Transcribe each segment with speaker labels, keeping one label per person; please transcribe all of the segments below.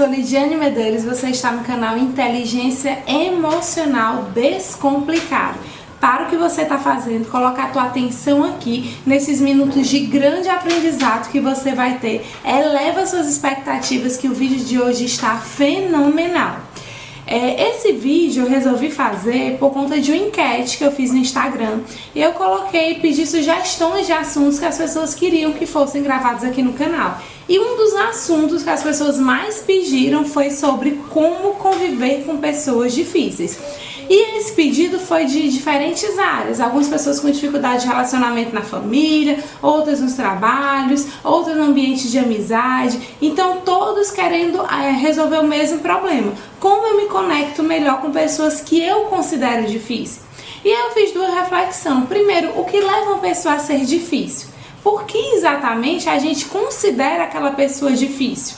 Speaker 1: Lidiane Medeiros, você está no canal Inteligência Emocional Descomplicado. Para o que você está fazendo, colocar a tua atenção aqui nesses minutos de grande aprendizado que você vai ter. Eleva suas expectativas que o vídeo de hoje está fenomenal. Esse vídeo eu resolvi fazer por conta de uma enquete que eu fiz no Instagram. E eu pedi sugestões de assuntos que as pessoas queriam que fossem gravados aqui no canal. E um dos assuntos que as pessoas mais pediram foi sobre como conviver com pessoas difíceis. E esse pedido foi de diferentes áreas. Algumas pessoas com dificuldade de relacionamento na família, outras nos trabalhos, outras no ambiente de amizade. Então todos querendo resolver o mesmo problema. Como eu me conecto melhor com pessoas que eu considero difíceis? E eu fiz duas reflexões. Primeiro, o que leva uma pessoa a ser difícil? Por que exatamente a gente considera aquela pessoa difícil?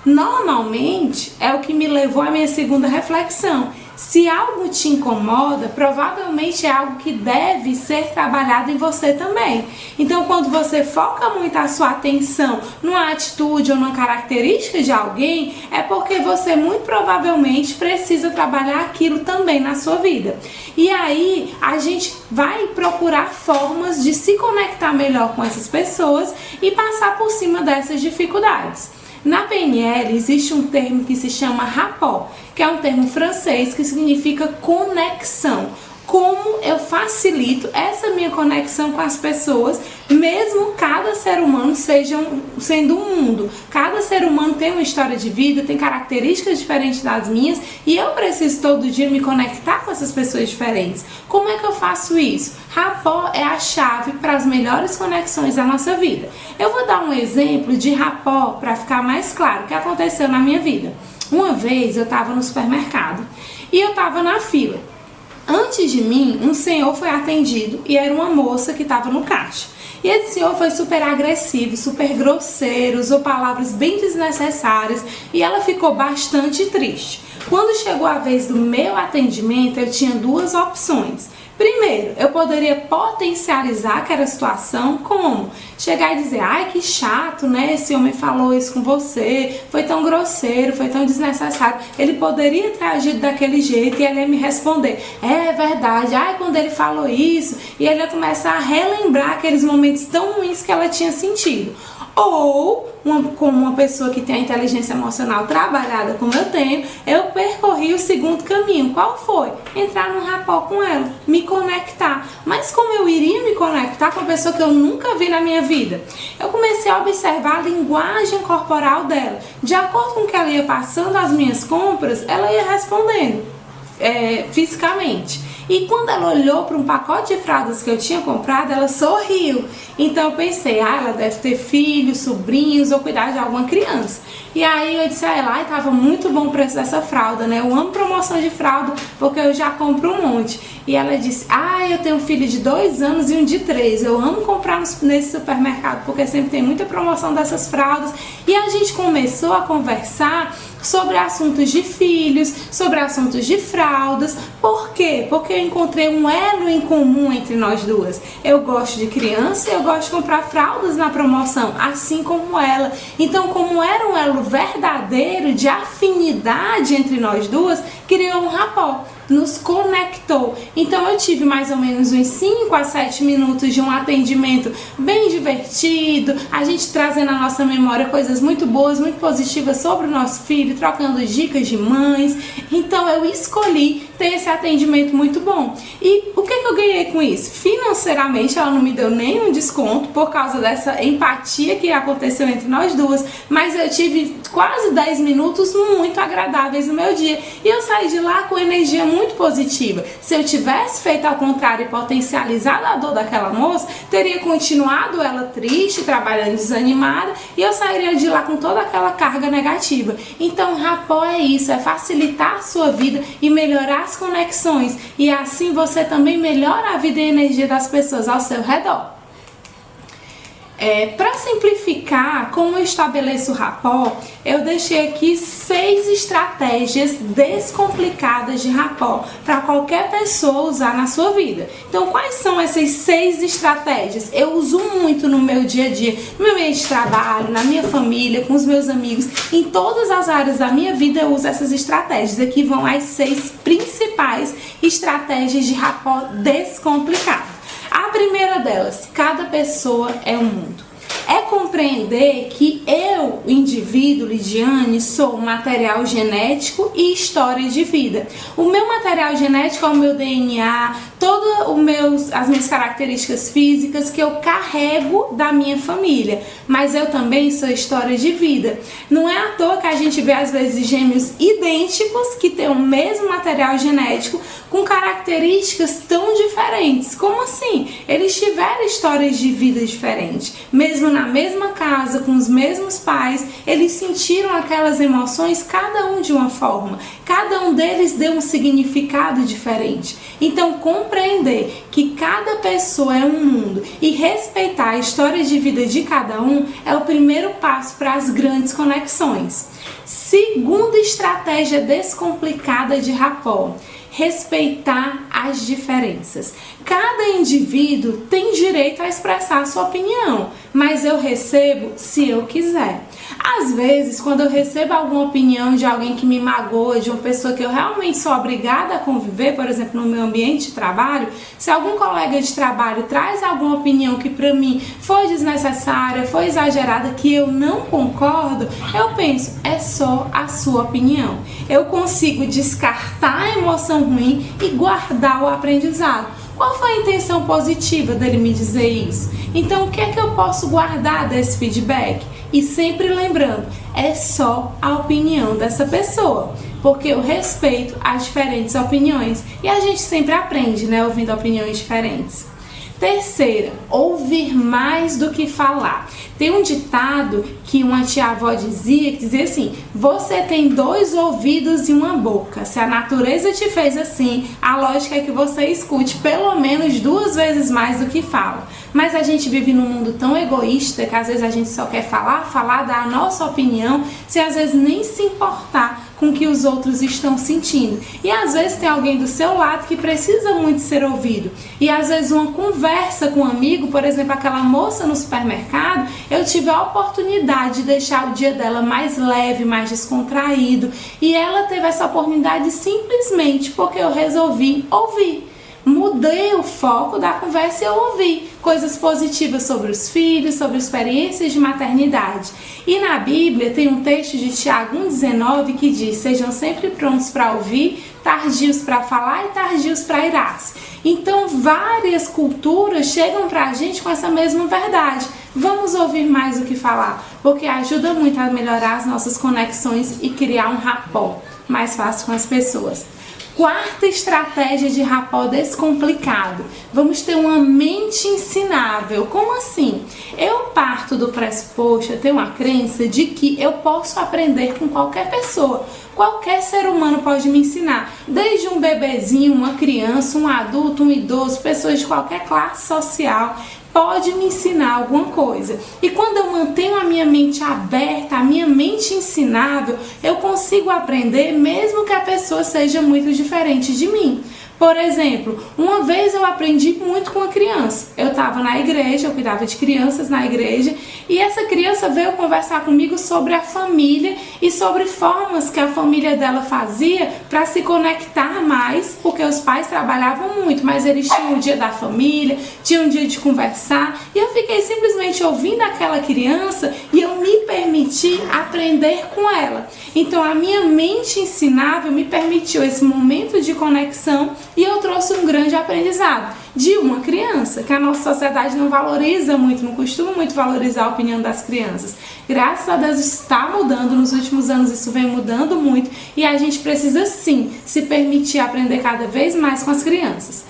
Speaker 1: Normalmente é o que me levou à minha segunda reflexão. Se algo te incomoda, provavelmente é algo que deve ser trabalhado em você também. Então, quando você foca muito a sua atenção numa atitude ou numa característica de alguém, é porque você muito provavelmente precisa trabalhar aquilo também na sua vida. E aí, a gente vai procurar formas de se conectar melhor com essas pessoas e passar por cima dessas dificuldades. Na PNL existe um termo que se chama rapport, que é um termo francês que significa conexão. Como eu facilito essa minha conexão com as pessoas, mesmo cada ser humano sendo um mundo. Cada ser humano tem uma história de vida, tem características diferentes das minhas e eu preciso todo dia me conectar com essas pessoas diferentes. Como é que eu faço isso? Rapport é a chave para as melhores conexões da nossa vida. Eu vou dar um exemplo de rapport para ficar mais claro o que aconteceu na minha vida. Uma vez eu estava no supermercado e eu estava na fila. Antes de mim, um senhor foi atendido e era uma moça que estava no caixa. E esse senhor foi super agressivo, super grosseiro, usou palavras bem desnecessárias e ela ficou bastante triste. Quando chegou a vez do meu atendimento, eu tinha duas opções. Primeiro, eu poderia potencializar aquela situação como chegar e dizer: ai, que chato, né? Esse homem falou isso com você, foi tão grosseiro, foi tão desnecessário. Ele poderia ter agido daquele jeito e ele ia me responder: é verdade, ai, quando ele falou isso, e ele ia começar a relembrar aqueles momentos tão ruins que ela tinha sentido. Ou, como uma pessoa que tem a inteligência emocional trabalhada como eu tenho, eu percorri o segundo caminho. Qual foi? Entrar num rapport com ela, me conectar. Mas como eu iria me conectar com uma pessoa que eu nunca vi na minha vida? Eu comecei a observar a linguagem corporal dela. De acordo com o que ela ia passando as minhas compras, ela ia respondendo fisicamente. E quando ela olhou para um pacote de fraldas que eu tinha comprado, ela sorriu. Então eu pensei: ela deve ter filhos, sobrinhos ou cuidar de alguma criança. E aí eu disse a ela: estava muito bom o preço dessa fralda, né? Eu amo promoção de fralda porque eu já compro um monte. E ela disse: eu tenho um filho de 2 anos e um de 3. Eu amo comprar nesse supermercado porque sempre tem muita promoção dessas fraldas. E a gente começou a conversar sobre assuntos de filhos, sobre assuntos de fraldas. Por quê? Porque eu encontrei um elo em comum entre nós duas. Eu gosto de criança e eu gosto de comprar fraldas na promoção, assim como ela. Então, como era um elo verdadeiro de afinidade entre nós duas, criou um rapport, nos conectou. Então eu tive mais ou menos uns 5 a 7 minutos de um atendimento bem divertido, a gente trazendo à nossa memória coisas muito boas, muito positivas sobre o nosso filho, trocando dicas de mães. Então eu escolhi ter esse atendimento muito bom. E o que eu ganhei com isso? Financeiramente ela não me deu nenhum desconto por causa dessa empatia que aconteceu entre nós duas, mas eu tive quase 10 minutos muito agradáveis no meu dia e eu saí de lá com energia muito positiva. Se eu tivesse feito ao contrário e potencializado a dor daquela moça, teria continuado ela triste, trabalhando desanimada, e eu sairia de lá com toda aquela carga negativa. Então, rapport é isso, é facilitar a sua vida e melhorar as conexões, e assim você também melhora a vida e a energia das pessoas ao seu redor. Para simplificar como eu estabeleço o rapport, eu deixei aqui 6 estratégias descomplicadas de rapport para qualquer pessoa usar na sua vida. Então, quais são essas 6 estratégias? Eu uso muito no meu dia a dia, no meu meio de trabalho, na minha família, com os meus amigos, em todas as áreas da minha vida eu uso essas estratégias. Aqui vão as 6 principais estratégias de rapport descomplicado. A primeira delas, cada pessoa é um mundo. É compreender que eu, o indivíduo Lidiane, sou material genético e história de vida. O meu material genético é o meu DNA, todas as minhas características físicas que eu carrego da minha família. Mas eu também sou história de vida. Não é à toa que a gente vê às vezes gêmeos idênticos que têm o mesmo material genético com características tão diferentes. Como assim? Eles tiveram histórias de vida diferentes. Mesmo na mesma casa, com os mesmos pais, eles sentiram aquelas emoções, cada um de uma forma. Cada um deles deu um significado diferente. Então, compreender que cada pessoa é um mundo e respeitar a história de vida de cada um é o primeiro passo para as grandes conexões. Segunda estratégia descomplicada de rapport: respeitar as diferenças. Cada indivíduo tem direito a expressar a sua opinião, mas eu recebo se eu quiser. Às vezes, quando eu recebo alguma opinião de alguém que me magoa, de uma pessoa que eu realmente sou obrigada a conviver, por exemplo, no meu ambiente de trabalho, se algum colega de trabalho traz alguma opinião que para mim foi desnecessária, foi exagerada, que eu não concordo, eu penso, é só a sua opinião. Eu consigo descartar a emoção ruim e guardar o aprendizado. Qual foi a intenção positiva dele me dizer isso? Então, o que é que eu posso guardar desse feedback? E sempre lembrando, é só a opinião dessa pessoa, porque eu respeito as diferentes opiniões e a gente sempre aprende, né, ouvindo opiniões diferentes. Terceira, ouvir mais do que falar. Tem um ditado que uma tia-avó dizia, que dizia assim: você tem 2 ouvidos e uma boca. Se a natureza te fez assim, a lógica é que você escute pelo menos 2 vezes mais do que fala. Mas a gente vive num mundo tão egoísta que às vezes a gente só quer falar, dar a nossa opinião, sem às vezes nem se importar com o que os outros estão sentindo. E às vezes tem alguém do seu lado que precisa muito ser ouvido. E às vezes uma conversa com um amigo, por exemplo, aquela moça no supermercado, eu tive a oportunidade de deixar o dia dela mais leve, mais descontraído. E ela teve essa oportunidade simplesmente porque eu resolvi ouvir. Mudei o foco da conversa e eu ouvi coisas positivas sobre os filhos, sobre experiências de maternidade. E na Bíblia tem um texto de Tiago 1,19 que diz: sejam sempre prontos para ouvir, tardios para falar e tardios para irar-se. Então várias culturas chegam para a gente com essa mesma verdade. Vamos ouvir mais do que falar, porque ajuda muito a melhorar as nossas conexões e criar um rapport mais fácil com as pessoas. Quarta estratégia de rapport descomplicado: vamos ter uma mente ensinável. Como assim? Eu parto do pressuposto, eu tenho uma crença de que eu posso aprender com qualquer pessoa. Qualquer ser humano pode me ensinar, desde um bebezinho, uma criança, um adulto, um idoso, pessoas de qualquer classe social. Pode me ensinar alguma coisa. E quando eu mantenho a minha mente aberta, a minha mente ensinável, eu consigo aprender mesmo que a pessoa seja muito diferente de mim. Por exemplo, uma vez eu aprendi muito com uma criança. Eu estava na igreja, eu cuidava de crianças na igreja, e essa criança veio conversar comigo sobre a família e sobre formas que a família dela fazia para se conectar mais, porque os pais trabalhavam muito, mas eles tinham o dia da família, tinham um dia de conversar, e eu fiquei simplesmente ouvindo aquela criança e eu me permiti aprender com ela. Então a minha mente ensinável me permitiu esse momento de conexão e eu trouxe um grande aprendizado de uma criança, que a nossa sociedade não valoriza muito, não costuma muito valorizar a opinião das crianças. Graças a Deus está mudando, nos últimos anos isso vem mudando muito e a gente precisa sim se permitir aprender cada vez mais com as crianças.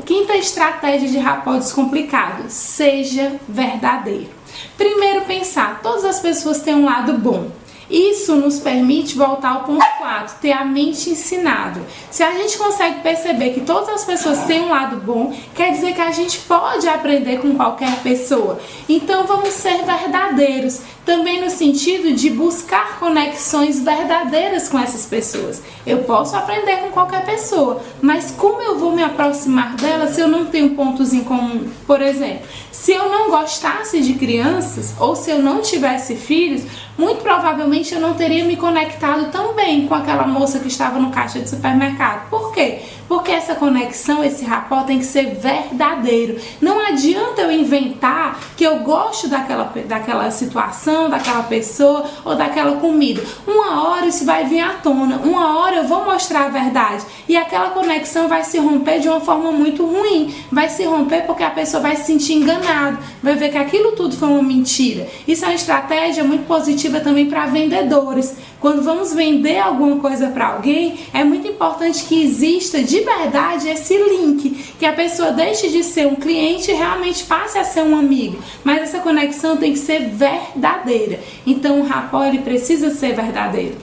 Speaker 1: Quinta estratégia de rapport descomplicado: seja verdadeiro. Primeiro, pensar, todas as pessoas têm um lado bom. Isso nos permite voltar ao ponto 4, ter a mente ensinada. Se a gente consegue perceber que todas as pessoas têm um lado bom, quer dizer que a gente pode aprender com qualquer pessoa. Então vamos ser verdadeiros, também no sentido de buscar conexões verdadeiras com essas pessoas. Eu posso aprender com qualquer pessoa, mas como eu vou me aproximar dela se eu não tenho pontos em comum? Por exemplo, se eu não gostasse de crianças ou se eu não tivesse filhos, muito provavelmente eu não teria me conectado tão bem com aquela moça que estava no caixa de supermercado. Por quê? Porque essa conexão, esse rapport tem que ser verdadeiro. Não adianta eu inventar que eu gosto daquela situação, daquela pessoa ou daquela comida. Uma hora isso vai vir à tona, uma hora eu vou mostrar a verdade e aquela conexão vai se romper de uma forma muito ruim. Vai se romper porque a pessoa vai se sentir enganada, vai ver que aquilo tudo foi uma mentira. Isso é uma estratégia muito positiva também para vendedores. Quando vamos vender alguma coisa para alguém, é muito importante que exista de verdade esse link, que a pessoa deixe de ser um cliente e realmente passe a ser um amigo. Mas essa conexão tem que ser verdadeira. Então o rapport ele precisa ser verdadeiro.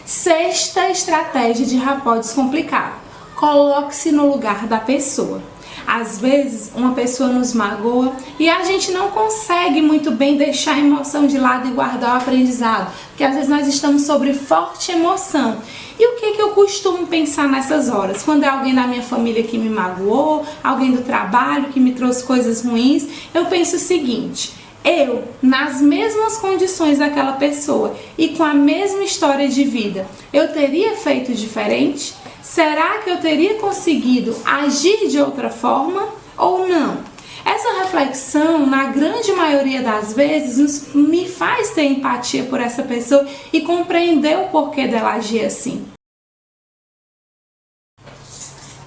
Speaker 1: Sexta estratégia de rapport descomplicado: coloque-se no lugar da pessoa. Às vezes uma pessoa nos magoa e a gente não consegue muito bem deixar a emoção de lado e guardar o aprendizado, porque às vezes nós estamos sobre forte emoção. E o que eu costumo pensar nessas horas? Quando é alguém da minha família que me magoou, alguém do trabalho que me trouxe coisas ruins, eu penso o seguinte: eu, nas mesmas condições daquela pessoa e com a mesma história de vida, eu teria feito diferente? Será que eu teria conseguido agir de outra forma ou não? Essa reflexão, na grande maioria das vezes, me faz ter empatia por essa pessoa e compreender o porquê dela agir assim.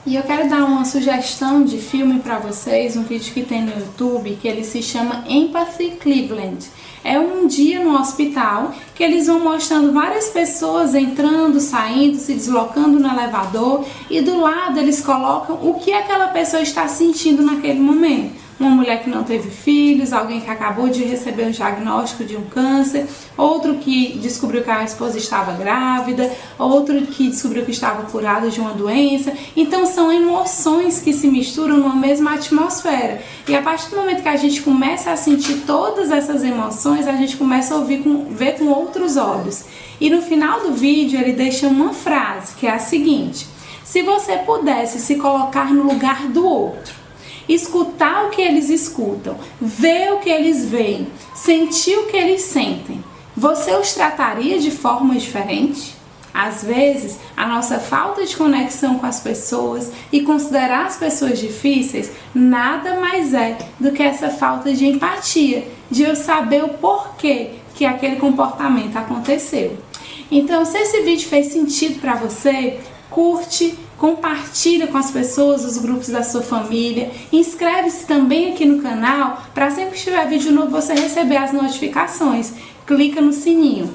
Speaker 1: E eu quero dar uma sugestão de filme para vocês, um vídeo que tem no YouTube, que ele se chama Empathy Cleveland. É um dia no hospital que eles vão mostrando várias pessoas entrando, saindo, se deslocando no elevador e do lado eles colocam o que aquela pessoa está sentindo naquele momento. Uma mulher que não teve filhos, alguém que acabou de receber um diagnóstico de um câncer, outro que descobriu que a esposa estava grávida, outro que descobriu que estava curado de uma doença. Então são emoções que se misturam numa mesma atmosfera. E a partir do momento que a gente começa a sentir todas essas emoções, a gente começa a ver com outros olhos. E no final do vídeo ele deixa uma frase que é a seguinte: se você pudesse se colocar no lugar do outro, escutar o que eles escutam, ver o que eles veem, sentir o que eles sentem, você os trataria de forma diferente? Às vezes, a nossa falta de conexão com as pessoas e considerar as pessoas difíceis nada mais é do que essa falta de empatia, de eu saber o porquê que aquele comportamento aconteceu. Então, se esse vídeo fez sentido para você, curte, compartilha com as pessoas, os grupos da sua família, inscreve-se também aqui no canal para sempre que tiver vídeo novo você receber as notificações, clica no sininho.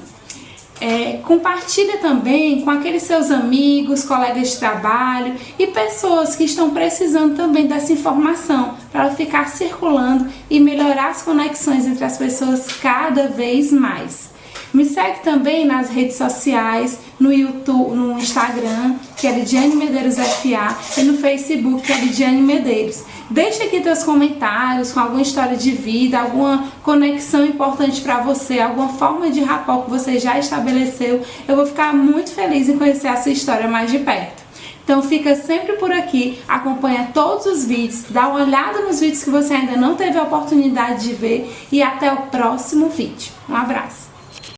Speaker 1: Compartilha também com aqueles seus amigos, colegas de trabalho e pessoas que estão precisando também dessa informação para ela ficar circulando e melhorar as conexões entre as pessoas cada vez mais. Me segue também nas redes sociais, no YouTube, no Instagram, que é Lidiane Medeiros FA, e no Facebook, que é Lidiane Medeiros. Deixa aqui teus comentários com alguma história de vida, alguma conexão importante para você, alguma forma de rapport que você já estabeleceu. Eu vou ficar muito feliz em conhecer a sua história mais de perto. Então fica sempre por aqui, acompanha todos os vídeos, dá uma olhada nos vídeos que você ainda não teve a oportunidade de ver e até o próximo vídeo. Um abraço!